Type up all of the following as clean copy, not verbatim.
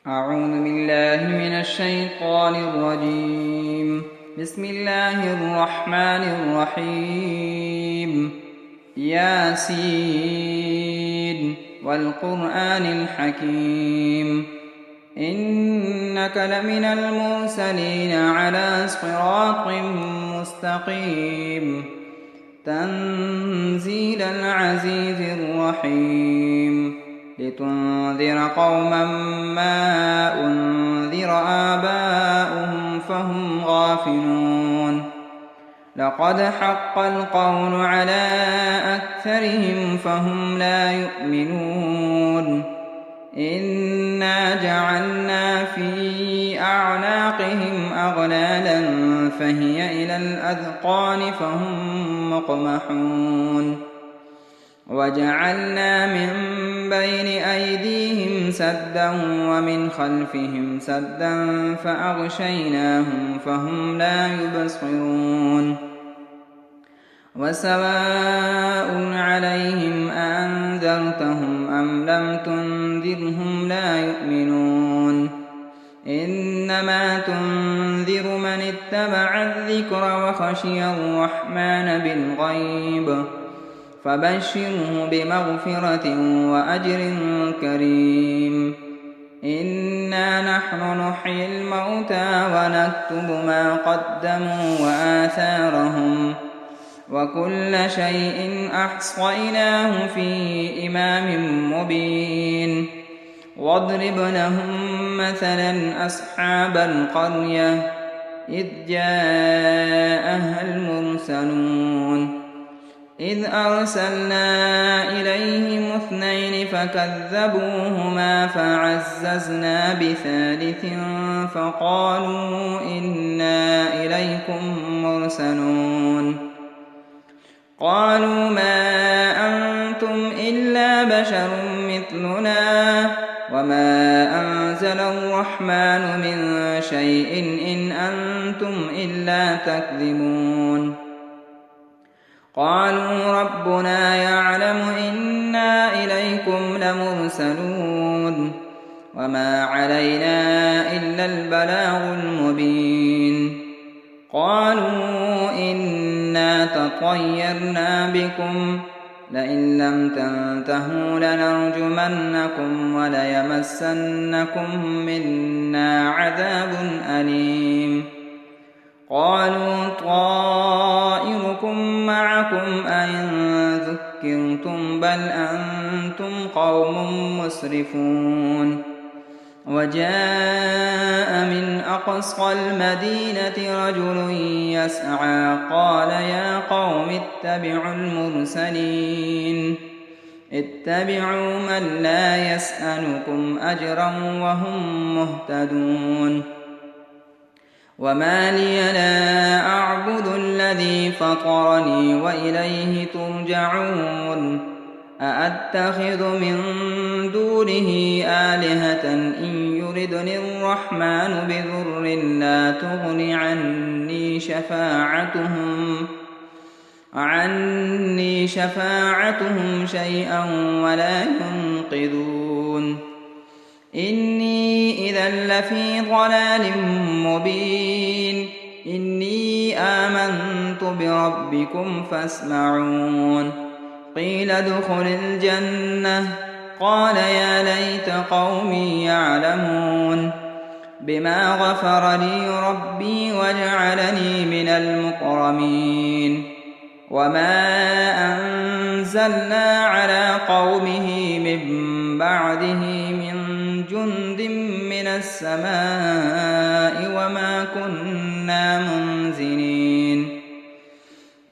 أعوذ بالله من الشيطان الرجيم. بسم الله الرحمن الرحيم. ياسين والقرآن الحكيم إنك لمن المرسلين على صراط مستقيم تنزيل العزيز الرحيم لتنذر قوما ما أنذر آباؤهم فهم غافلون. لقد حق القول على أكثرهم فهم لا يؤمنون. إنا جعلنا في أعناقهم أغلالا فهي إلى الأذقان فهم مقمحون. وجعلنا من بين أيديهم سدا ومن خلفهم سدا فأغشيناهم فهم لا يبصرون. وسواء عليهم أأنذرتهم أم لم تنذرهم لا يؤمنون. إنما تنذر من اتبع الذكر وخشي الرحمن بالغيب فبشره بمغفرة وأجر كريم. إنا نحن نحيي الموتى ونكتب ما قدموا وآثارهم وكل شيء أحصيناه في إمام مبين. واضرب لهم مثلا أصحاب القرية إذ جاءها المرسلون إذ أرسلنا إليهم 2 فكذبوهما فعززنا بثالث فقالوا إنا إليكم مرسلون. قالوا ما أنتم إلا بشر مثلنا وما أنزل الرحمن من شيء إن أنتم إلا تكذبون. قالوا ربنا يعلم إنا إليكم لمرسلون وما علينا إلا البلاغ المبين. قالوا إنا تطيرنا بكم لئن لم تنتهوا لنرجمنكم وليمسنكم منا عذاب أليم. قالوا طائركم معكم أئن ذكرتم بل أنتم قوم مسرفون. وجاء من أقصى المدينة رجل يسعى قال يا قوم اتبعوا المرسلين اتبعوا من لا يسألكم أجرا وهم مهتدون. وما لي لا أعبد الذي فطرني وإليه ترجعون. أأتخذ من دونه آلهة إن يردني الرحمن بضر لا تغن عني شفاعتهم شيئا ولا ينقذون. إني إذا لفي ضلال مبين. إني آمنت بربكم فاسمعون. قيل ادخل الجنة قال يا ليت قومي يعلمون بما غفر لي ربي وجعلني من المكرمين. وما أنزلنا على قومه من بعده من جند من السماء وما كنا منزلين.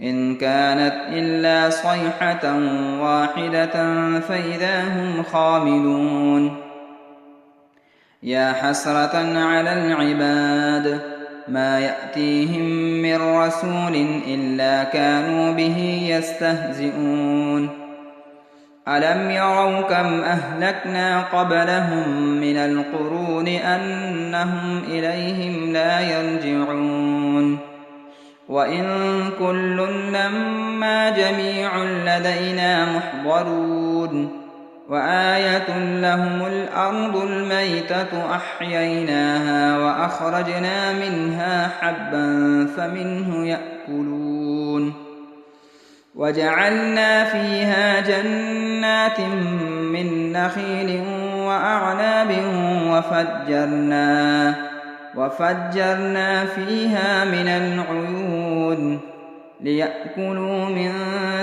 إن كانت إلا صيحة واحدة فإذا هم خامدون. يا حسرة على العباد ما يأتيهم من رسول إلا كانوا به يستهزئون. ألم يروا كم أهلكنا قبلهم من القرون أنهم إليهم لا يرجعون. وإن كل لما جميع لدينا محضرون. وآية لهم الأرض الميتة أحييناها وأخرجنا منها حبا فمنه يأكلون وجعلنا فيها جنات من نخيل وأعناب وفجرنا فيها من العيون ليأكلوا من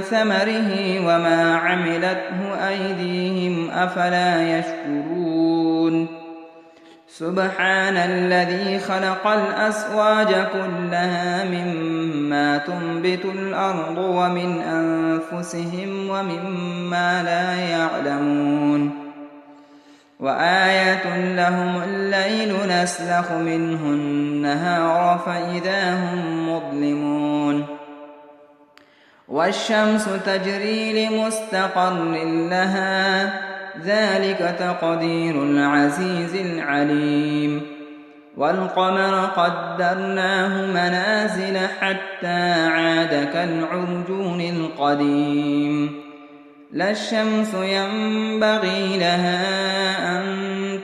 ثمره وما عملته أيديهم أفلا يشكرون سبحان الذي خلق الأزواج كلها مما تنبت الأرض ومن أنفسهم ومما لا يعلمون وآية لهم الليل نسلخ منه النهار فإذا هم مظلمون والشمس تجري لمستقر لها ذلك تقدير العزيز العليم والقمر قدرناه منازل حتى عاد كالعرجون القديم لا الشمس ينبغي لها أن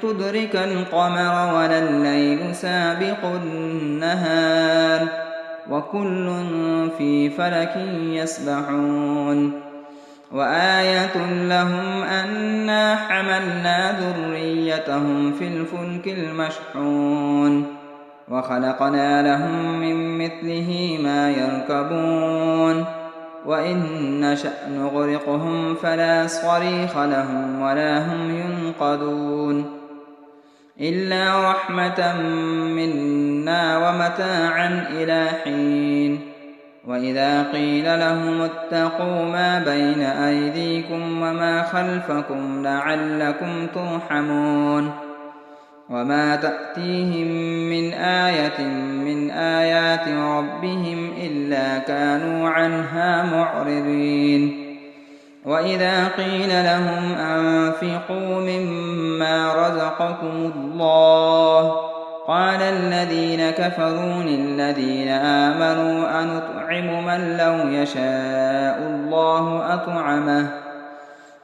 تدرك القمر ولا الليل سابق النهار وكل في فلك يسبحون وآية لهم أنا حملنا ذريتهم في الفلك المشحون وخلقنا لهم من مثله ما يركبون وإن نشأ نغرقهم فلا صريخ لهم ولا هم ينقذون إلا رحمة منا ومتاعا إلى حين وإذا قيل لهم اتقوا ما بين أيديكم وما خلفكم لعلكم ترحمون وما تأتيهم من آية من آيات ربهم إلا كانوا عنها معرضين وإذا قيل لهم أنفقوا مما رزقكم الله قال الذين كفروا للذين آمنوا أنطعم من لو يشاء الله أطعمه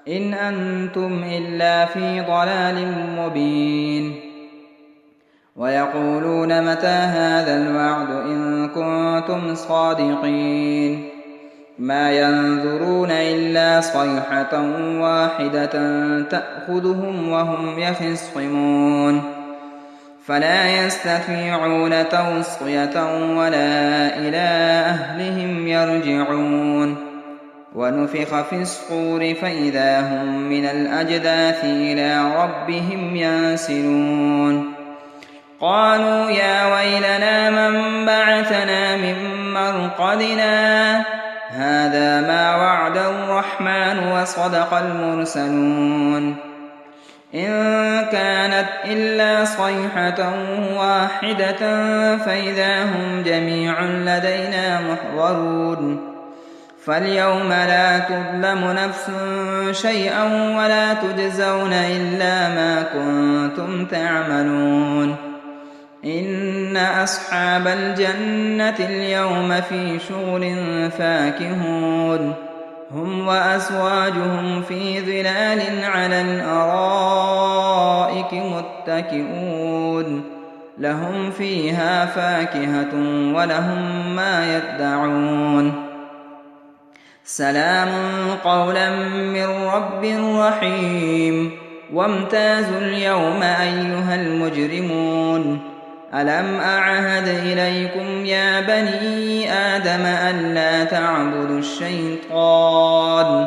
إن أنتم إلا في ضلال مبين ويقولون متى هذا الوعد إن كنتم صادقين ما ينظرون إلا صيحة واحدة تأخذهم وهم يخصمون فلا يستطيعون توصية ولا إلى أهلهم يرجعون ونفخ في الصور فإذا هم من الأجداث إلى ربهم ينسلون قالوا يا ويلنا من بعثنا من مرقدنا هذا ما وعد الرحمن وصدق المرسلون إن كانت إلا صيحة واحدة فإذا هم جميع لدينا محضرون فاليوم لا تظلم نفس شيئا ولا تجزون إلا ما كنتم تعملون إن أصحاب الجنة اليوم في شغل فاكهون هم وأزواجهم في ظلال على الأرائك متكئون لهم فيها فاكهة ولهم ما يدعون سلام قولا من رب رحيم وامتازوا اليوم أيها المجرمون ألم أعهد إليكم يا بني آدم ألا تعبدوا الشيطان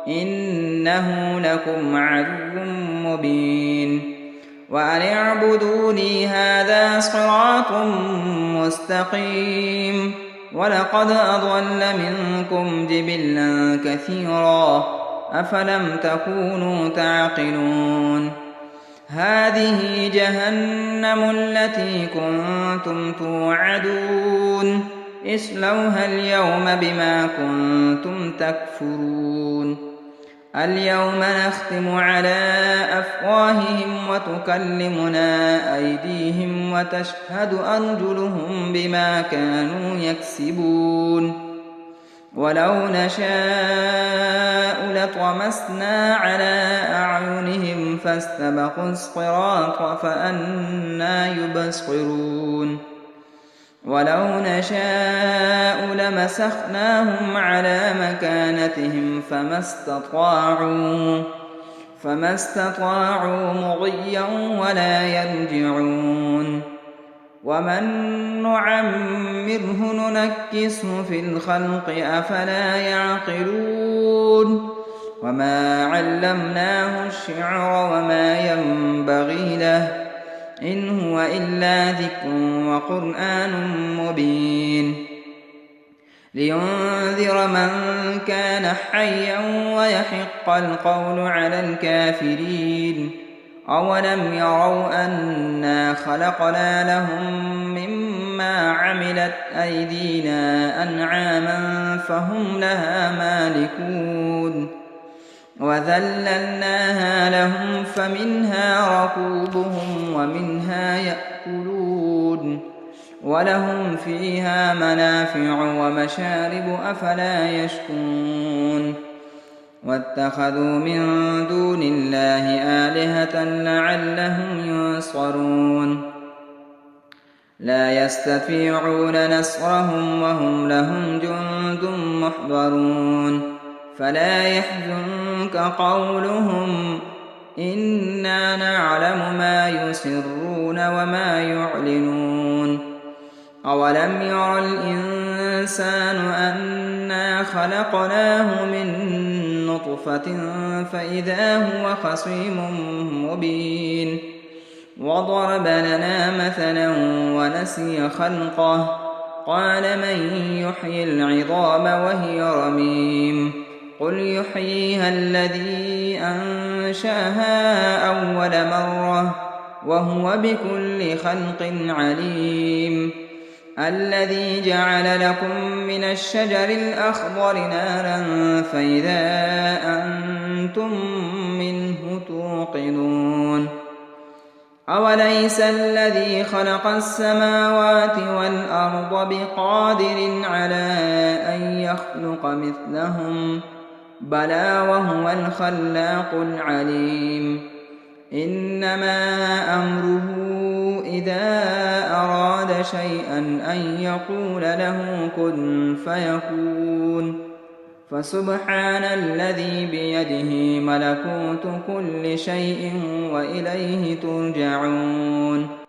إنه لكم عدو مبين وأن اعبدوني هذا صراط مستقيم ولقد أضل منكم جبلا كثيرا أفلم تكونوا تعقلون هذه جهنم التي كنتم توعدون اصلوها اليوم بما كنتم تكفرون اليوم نختم على أفواههم وتكلمنا أيديهم وتشهد أرجلهم بما كانوا يكسبون ولو نشاء لطمسنا على أعينهم فاستبقوا الصراط فأنى يبصرون ولو نشاء لمسخناهم على مكانتهم فما استطاعوا مضيا ولا يرجعون ومن نعمره ننكسه في الخلق أفلا يعقلون وما علمناه الشعر وما ينبغي له إن هو إلا ذكر وقرآن مبين لينذر من كان حيا ويحق القول على الكافرين أولم يروا أنا خلقنا لهم مما عملت أيدينا أنعاما فهم لها مالكون وذللناها لهم فمنها ركوبهم ومنها يأكلون ولهم فيها منافع ومشارب أفلا يشكرون واتخذوا من دون الله آلهة لعلهم ينصرون لا يستطيعون نصرهم وهم لهم جند محضرون فلا يحزنك قولهم إنا نعلم ما يسرون وما يعلنون أولم ير الإنسان أنا خلقناه من نطفة فإذا هو خصيم مبين وضرب لنا مثلا ونسي خلقه قال من يحيي العظام وهي رميم قل يحييها الذي أنشأها أول مرة وهو بكل خلق عليم الذي جعل لكم من الشجر الأخضر نارا فإذا أنتم منه توقدون أوليس الذي خلق السماوات والأرض بقادر على أن يخلق مثلهم بلى وهو الخلاق العليم إنما أمره إذا أراد شيئا أن يقول له كن فيكون فسبحان الذي بيده ملكوت كل شيء وإليه ترجعون